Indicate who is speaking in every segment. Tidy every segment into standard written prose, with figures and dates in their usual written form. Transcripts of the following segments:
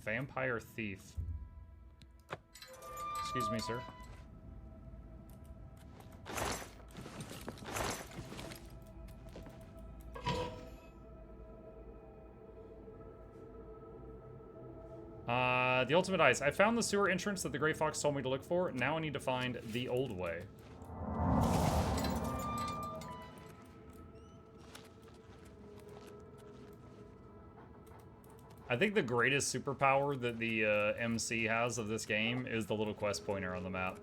Speaker 1: Vampire thief. Excuse me, sir. The ultimate ice. I found the sewer entrance that the Grey Fox told me to look for. Now I need to find the old way. I think the greatest superpower that the MC has of this game is the little quest pointer on the map.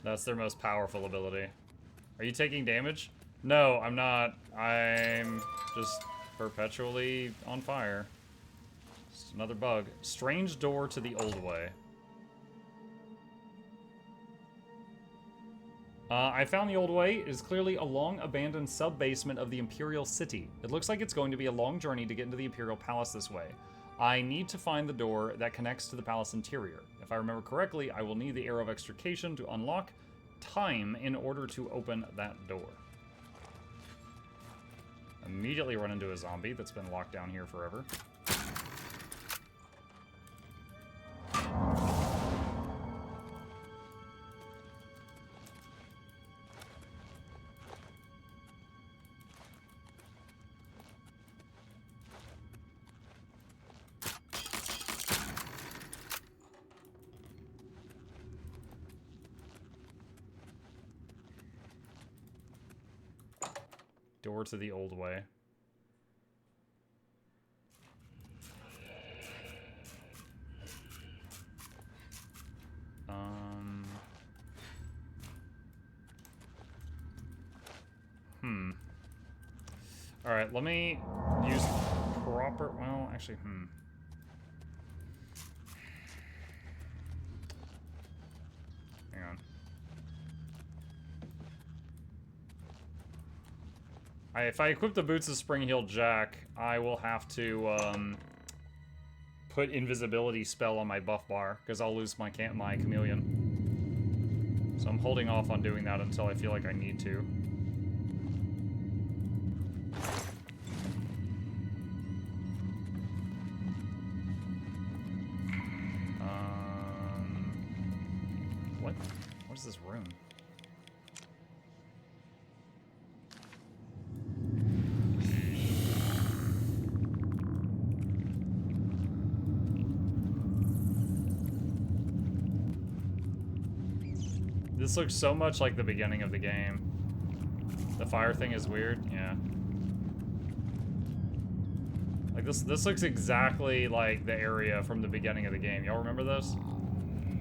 Speaker 1: That's their most powerful ability. Are you taking damage? No, I'm not. I'm just perpetually on fire. Just another bug. Strange door to the old way. I found the old way. It is clearly a long-abandoned sub-basement of the Imperial City. It looks like it's going to be a long journey to get into the Imperial Palace this way. I need to find the door that connects to the palace interior. If I remember correctly, I will need the Arrow of Extrication to unlock time in order to open that door. Immediately run into a zombie that's been locked down here forever. Door to the old way. Alright, let me use proper... Well, actually, Hang on. If I equip the Boots of Spring-Heeled Jack, I will have to put invisibility spell on my buff bar, because I'll lose my chameleon. So I'm holding off on doing that until I feel like I need to. What is this room? This looks so much like the beginning of the game. The fire thing is weird, yeah. Like this looks exactly like the area from the beginning of the game. Y'all remember this?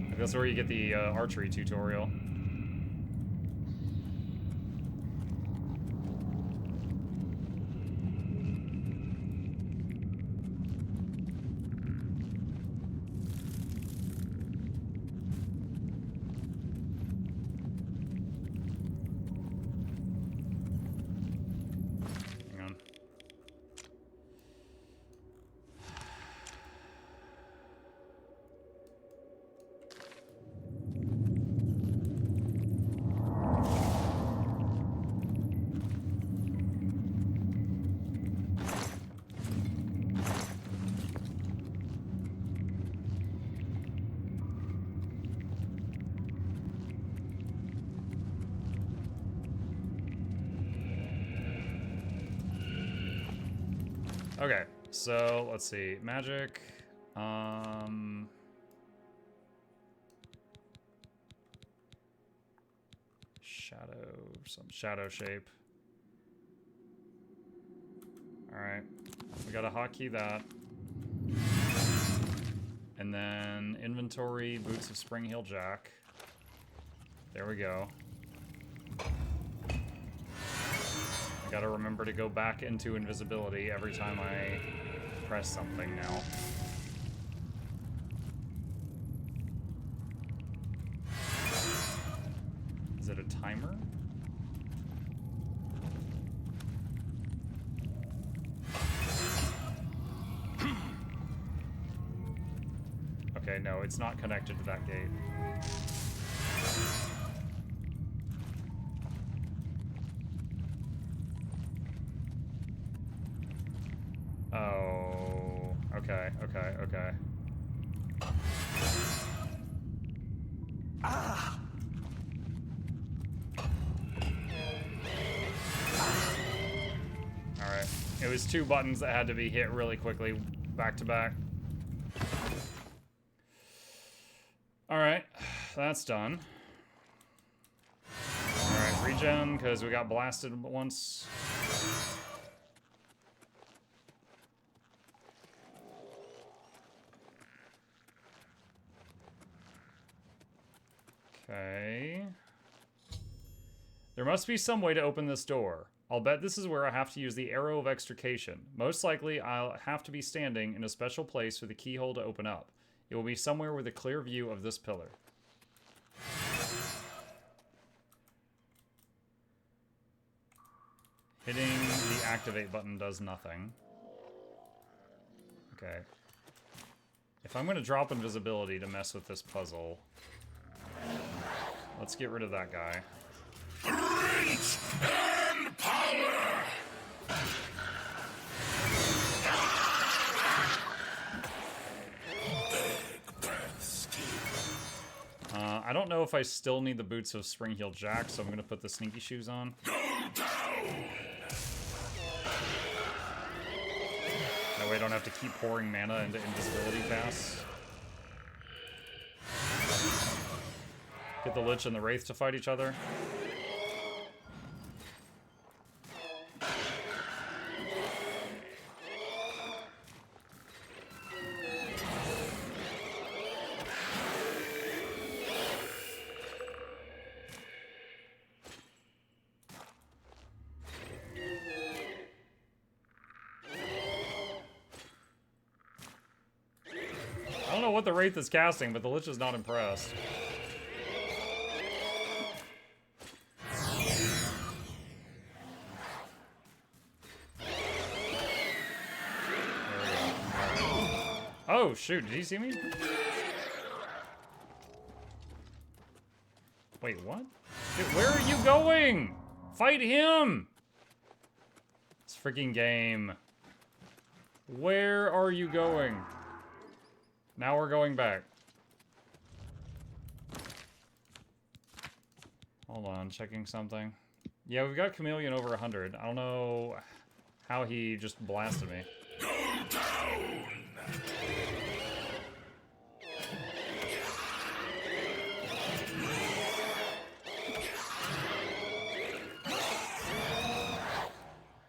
Speaker 1: Like that's where you get the archery tutorial. Okay, so let's see. Magic. Shadow, some shadow shape. Alright. We gotta hotkey that. And then inventory, Boots of Spring-Heeled Jack. There we go. I gotta remember to go back into invisibility every time I press something now. Is it a timer? Okay, no, it's not connected to that gate. Oh. Okay, okay, okay.
Speaker 2: Ah!
Speaker 1: Alright. It was 2 buttons that had to be hit really quickly, back to back. Alright, that's done. Alright, regen, because we got blasted once. Okay. There must be some way to open this door. I'll bet this is where I have to use the arrow of extrication. Most likely, I'll have to be standing in a special place for the keyhole to open up. It will be somewhere with a clear view of this pillar. Hitting the activate button does nothing. Okay. If I'm going to drop invisibility to mess with this puzzle, let's get rid of that guy.
Speaker 2: Reach and power!
Speaker 1: I don't know if I still need the boots of Spring-Heel Jack, so I'm going to put the sneaky shoes on.
Speaker 2: Go down!
Speaker 1: That way I don't have to keep pouring mana into invisibility casts. Get the Lich and the Wraith to fight each other. I don't know what the Wraith is casting, but the Lich is not impressed. Oh, shoot. Did he see me? Wait, what? Dude, where are you going? Fight him! This freaking game. Where are you going? Now we're going back. Hold on, checking something. Yeah, we've got Chameleon over 100. I don't know how he just blasted me.
Speaker 2: Go down!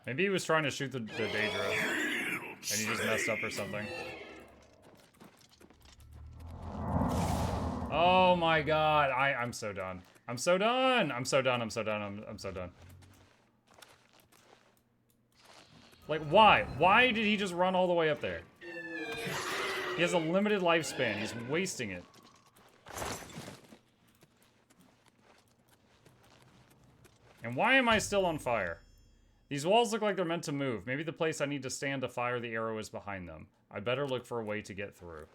Speaker 1: Maybe he was trying to shoot the Daedra, and he just messed up or something. Oh my god, I'm so done. I'm so done! I'm so done, I'm so done, I'm so done. Like, why? Why did he just run all the way up there? He has a limited lifespan, he's wasting it. And why am I still on fire? These walls look like they're meant to move. Maybe the place I need to stand to fire the arrow is behind them. I better look for a way to get through.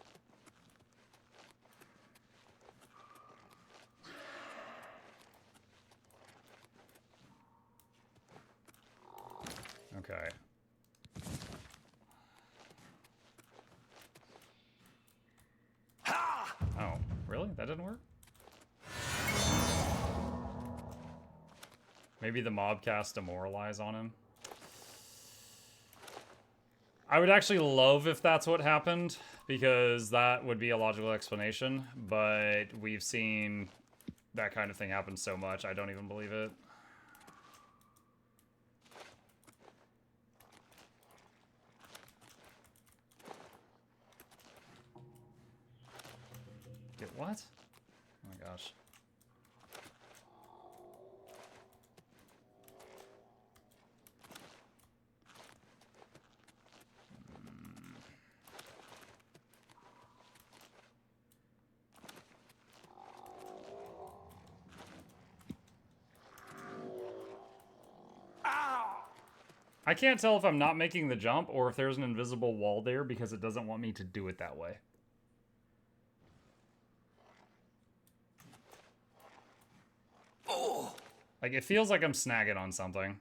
Speaker 1: Okay. Oh, really? That didn't work? Maybe the mob cast Demoralize on him. I would actually love if that's what happened, because that would be a logical explanation, but we've seen that kind of thing happen so much, I don't even believe it. Get what? Oh my gosh. I can't tell if I'm not making the jump or if there's an invisible wall there because it doesn't want me to do it that way.
Speaker 2: Oh.
Speaker 1: Like, it feels like I'm snagging on something.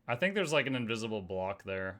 Speaker 1: I think there's like an invisible block there.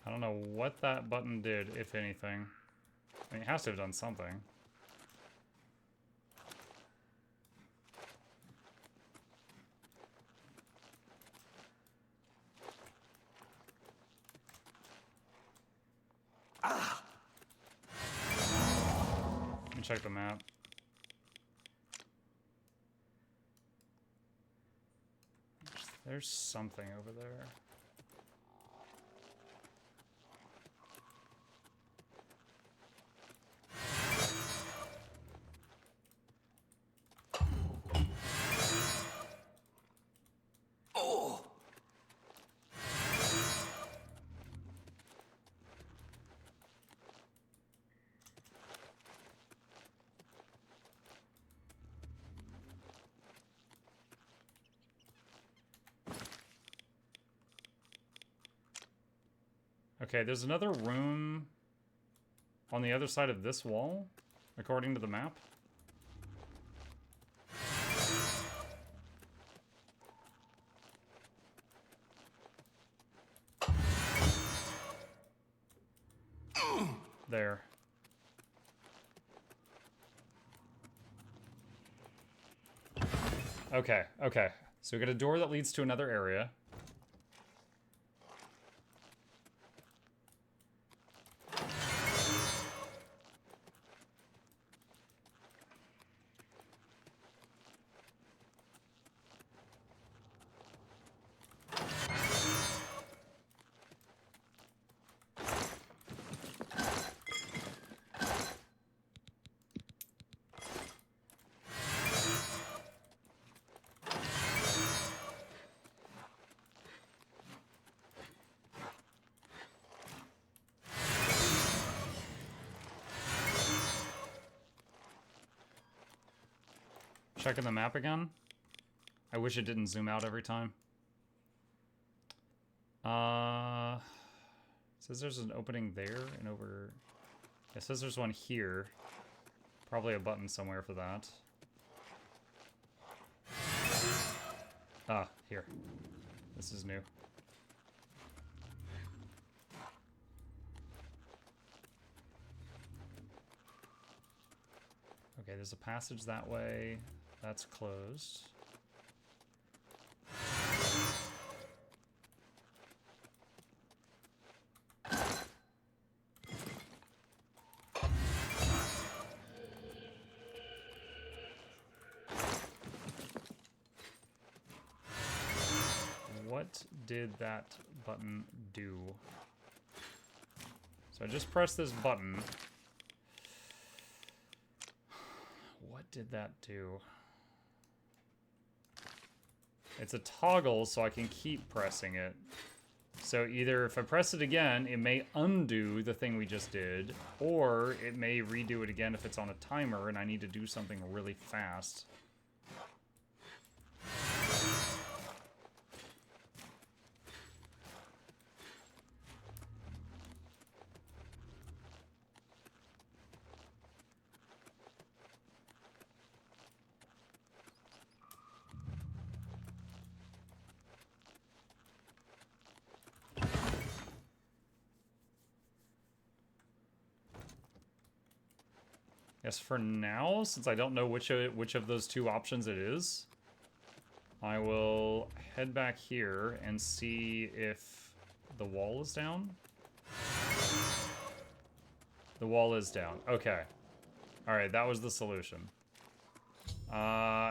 Speaker 1: I don't know what that button did, if anything. I mean, it has to have done something. Let me check the map. There's something over there. Okay, there's another room on the other side of this wall, according to the map. There. Okay, okay. So we got a door that leads to another area. Checking the map again. I wish it didn't zoom out every time. Says there's an opening there and over. It says there's one here. Probably a button somewhere for that. Ah, here. This is new. Okay, there's a passage that way. That's closed. What did that button do? So I just pressed this button. What did that do? It's a toggle, so I can keep pressing it. So either if I press it again, it may undo the thing we just did, or it may redo it again if it's on a timer and I need to do something really fast. Yes, for now, since I don't know which of those two options it is, I will head back here and see if the wall is down. The wall is down. Okay. Alright, that was the solution.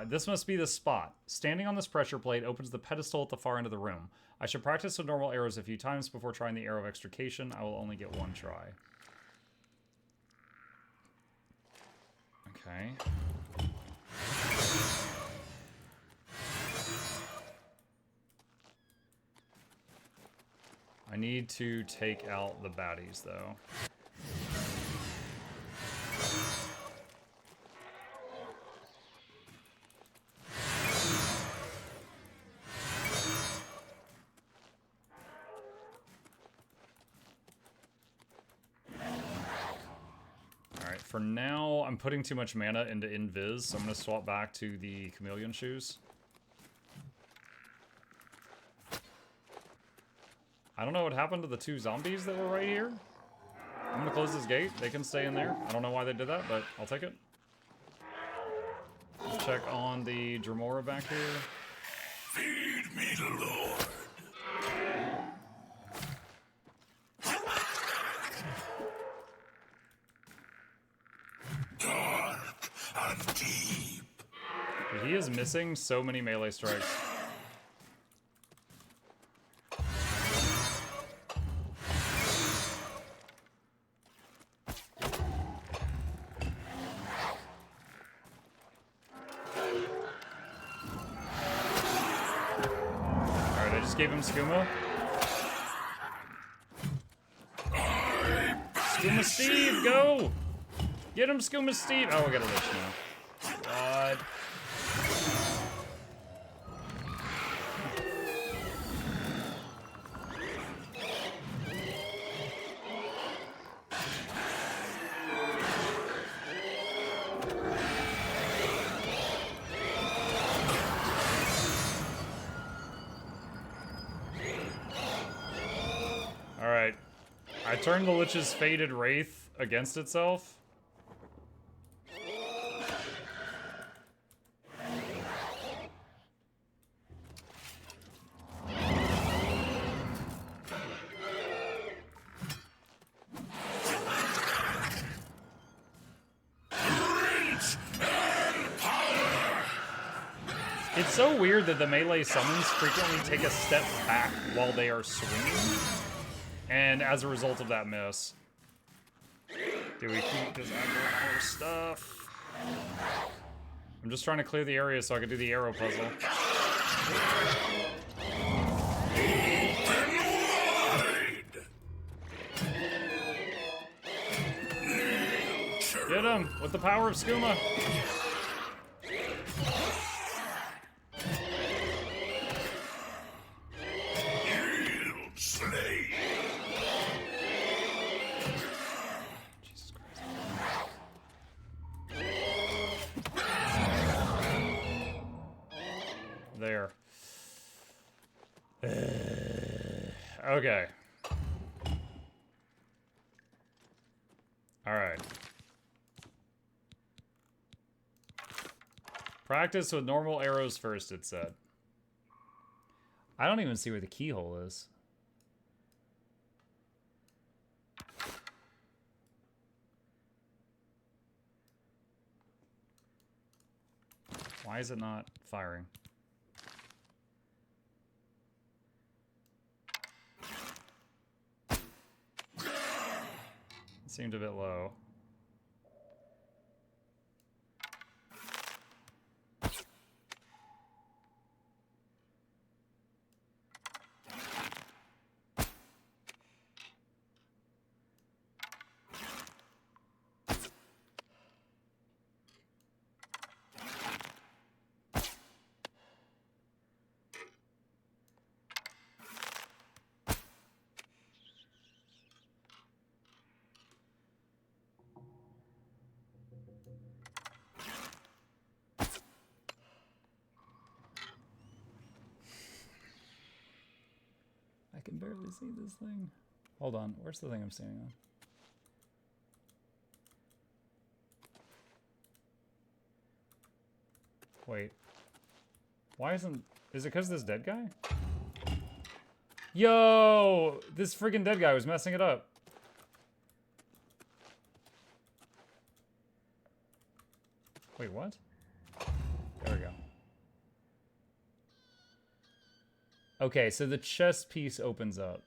Speaker 1: This must be the spot. Standing on this pressure plate opens the pedestal at the far end of the room. I should practice with normal arrows a few times before trying the arrow of extrication. I will only get one try. Okay. I need to take out the baddies, though. For now, I'm putting too much mana into Invis, so I'm going to swap back to the Chameleon Shoes. I don't know what happened to the 2 zombies that were right here. I'm gonna close this gate. They can stay in there. I don't know why they did that, but I'll take it. Check on the Dremora back here.
Speaker 2: Feed me, Lord. Dark and deep.
Speaker 1: He is missing so many melee strikes. Alright, I just gave him Skooma. Skooma Steve, go! Get him, Skooma Steve! Oh, I got a Lich now. God. Alright. I turned the Lich's Faded Wraith against itself. It's so weird that the melee summons frequently take a step back while they are swinging. And as a result of that miss. Do we keep this aggro stuff? I'm just trying to clear the area so I can do the arrow puzzle. Get him with the power of Skooma. There. Okay. Alright. Practice with normal arrows first, it said. I don't even see where the keyhole is. Why is it not firing? Seemed a bit low. I can barely see this thing. Hold on, where's the thing I'm standing on? Wait. Why isn't... Is it because of this dead guy? Yo! This friggin' dead guy was messing it up. Wait, what? There we go. Okay, so the chest piece opens up.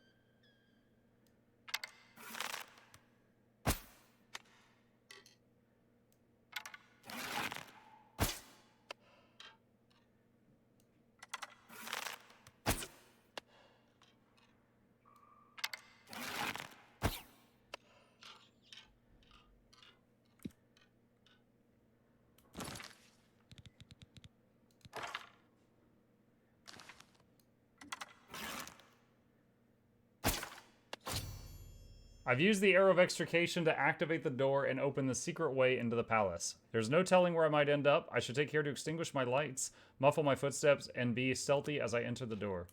Speaker 1: I've used the arrow of extrication to activate the door and open the secret way into the palace. There's no telling where I might end up. I should take care to extinguish my lights, muffle my footsteps, and be stealthy as I enter the door.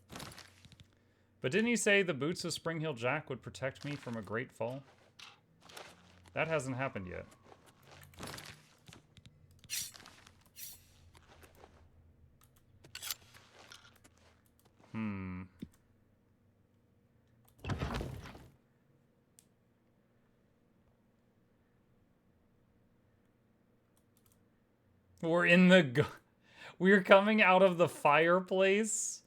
Speaker 1: But didn't he say the boots of Spring-Heel Jack would protect me from a great fall? That hasn't happened yet. We're coming out of the fireplace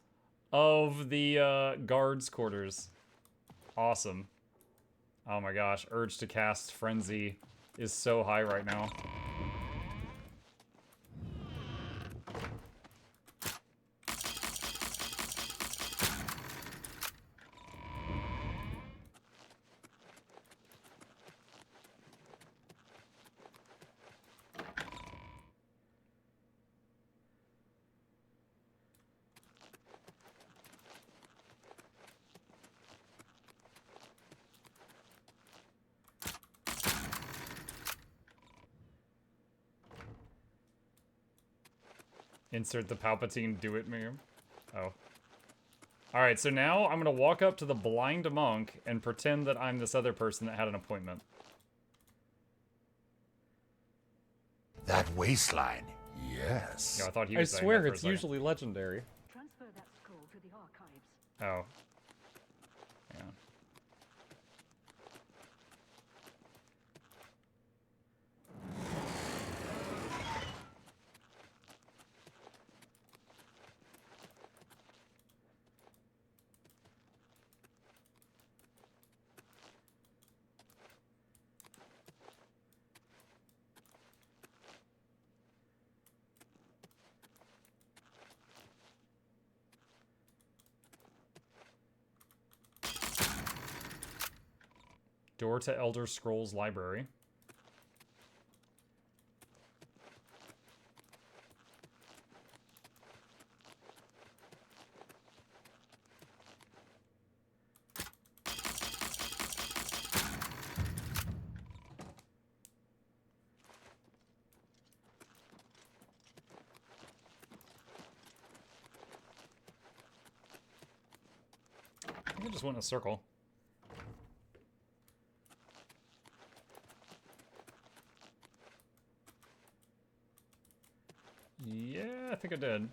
Speaker 1: of the guards' quarters. Awesome. Oh my gosh, urge to cast Frenzy is so high right now. Insert the Palpatine do it meme. Oh. Alright, so now I'm gonna walk up to the blind monk and pretend that I'm this other person that had an appointment.
Speaker 2: That waistline, yes.
Speaker 1: Yeah, I thought he
Speaker 3: I
Speaker 1: was saying
Speaker 3: swear
Speaker 1: that for a
Speaker 3: it's
Speaker 1: second.
Speaker 3: usually legendary.
Speaker 4: Transfer that scroll to the archives.
Speaker 1: Oh. Yeah. Door to Elder Scrolls Library. I think I just went in a circle. Yeah, I think I did.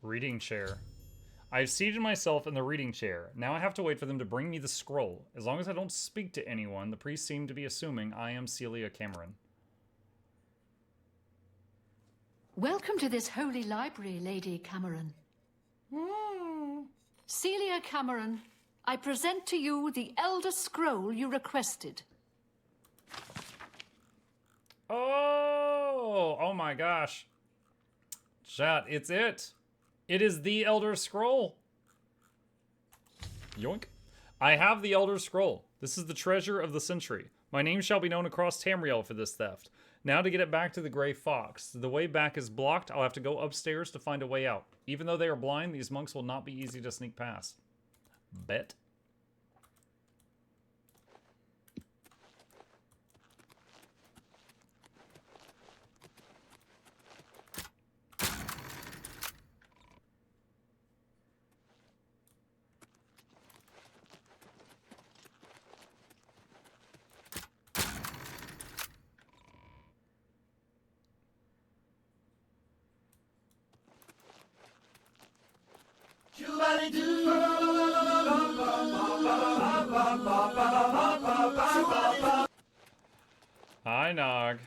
Speaker 1: Reading chair. I've seated myself in the reading chair. Now I have to wait for them to bring me the scroll. As long as I don't speak to anyone, the priests seem to be assuming I am Celia Cameron.
Speaker 4: Welcome to this holy library, Lady Cameron. Celia Cameron, I present to you the Elder Scroll you requested.
Speaker 1: Oh my gosh. Chat, it's it. It is the Elder Scroll. Yoink. I have the Elder Scroll. This is the treasure of the century. My name shall be known across Tamriel for this theft. Now to get it back to the Grey Fox. The way back is blocked. I'll have to go upstairs to find a way out. Even though they are blind, these monks will not be easy to sneak past. Bet. Hi, Nog.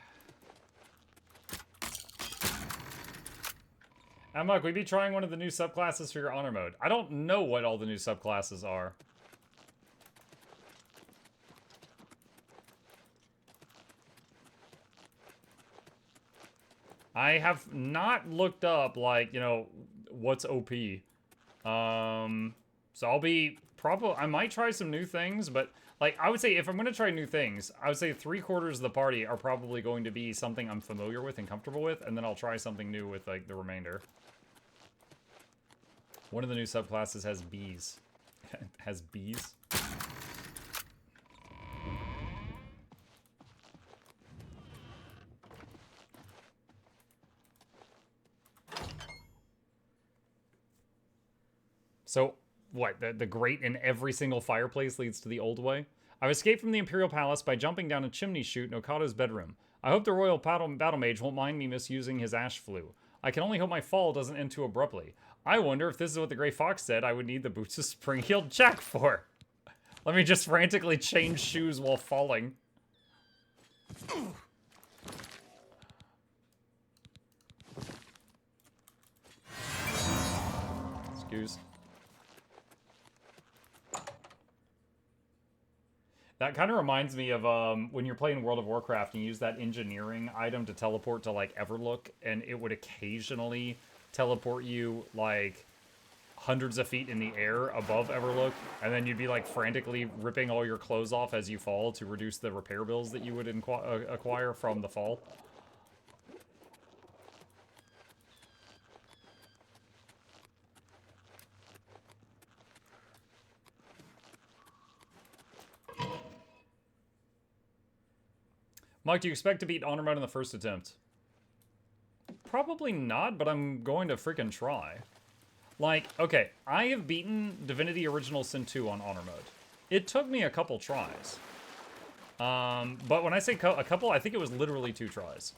Speaker 1: Emma, could we be trying one of the new subclasses for your honor mode? I don't know what all the new subclasses are. I have not looked up, like, you know, what's OP. So I'll be I might try some new things, but like I would say if I'm going to try new things, I would say 3/4 of the party are probably going to be something I'm familiar with and comfortable with, and then I'll try something new with like the remainder. One of the new subclasses has bees. Has bees? So, what? The grate in every single fireplace leads to the old way? I've escaped from the Imperial Palace by jumping down a chimney chute in Okado's bedroom. I hope the Royal Battle Mage won't mind me misusing his ash flue. I can only hope my fall doesn't end too abruptly. I wonder if this is what the Grey Fox said I would need the boots of Spring-Heeled Jack for. Let me just frantically change shoes while falling. Excuse. That kind of reminds me of when you're playing World of Warcraft and you use that engineering item to teleport to, like, Everlook, and it would occasionally teleport you, like, hundreds of feet in the air above Everlook, and then you'd be, like, frantically ripping all your clothes off as you fall to reduce the repair bills that you would acquire from the fall. Mike, do you expect to beat Honor Mode in the first attempt? Probably not, but I'm going to freaking try. Like, okay, I have beaten Divinity Original Sin 2 on Honor Mode. It took me a couple tries. But when I say a couple, I think it was literally 2 tries.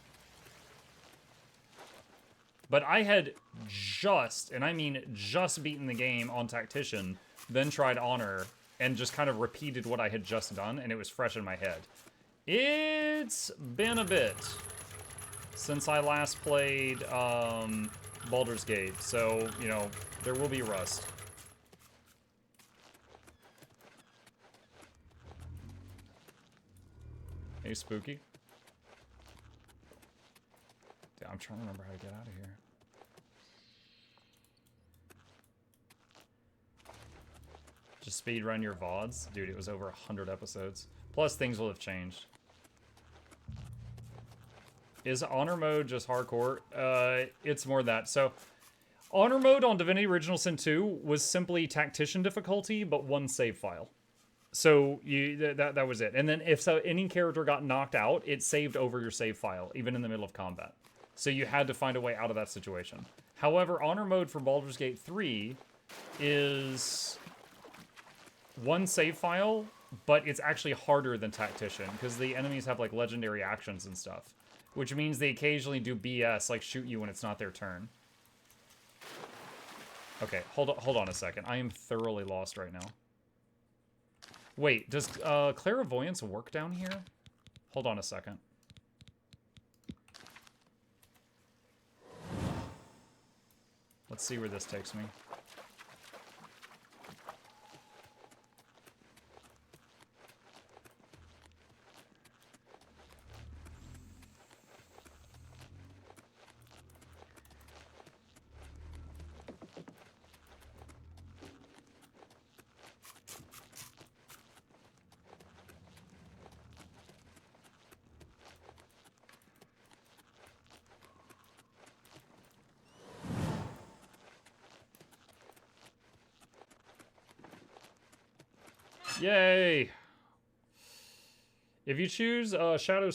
Speaker 1: But I had just, and I mean just beaten the game on Tactician, then tried Honor, and just kind of repeated what I had just done, and it was fresh in my head. It's been a bit since I last played Baldur's Gate, so, you know, there will be rust. Hey, Spooky. Dude, I'm trying to remember how to get out of here. Just speedrun your VODs? Dude, it was over 100 episodes. Plus, things will have changed. Is Honor Mode just hardcore? It's more that. So, Honor Mode on Divinity Original Sin 2 was simply Tactician difficulty, but 1 save file. So, that was it. And then if any character got knocked out, it saved over your save file, even in the middle of combat. So you had to find a way out of that situation. However, Honor Mode for Baldur's Gate 3 is 1 save file, but it's actually harder than Tactician, because the enemies have, like, legendary actions and stuff. Which means they occasionally do BS, like shoot you when it's not their turn. Okay, hold on a second. I am thoroughly lost right now. Wait, does Clairvoyance work down here? Hold on a second. Let's see where this takes me. Yay! If you choose Shadow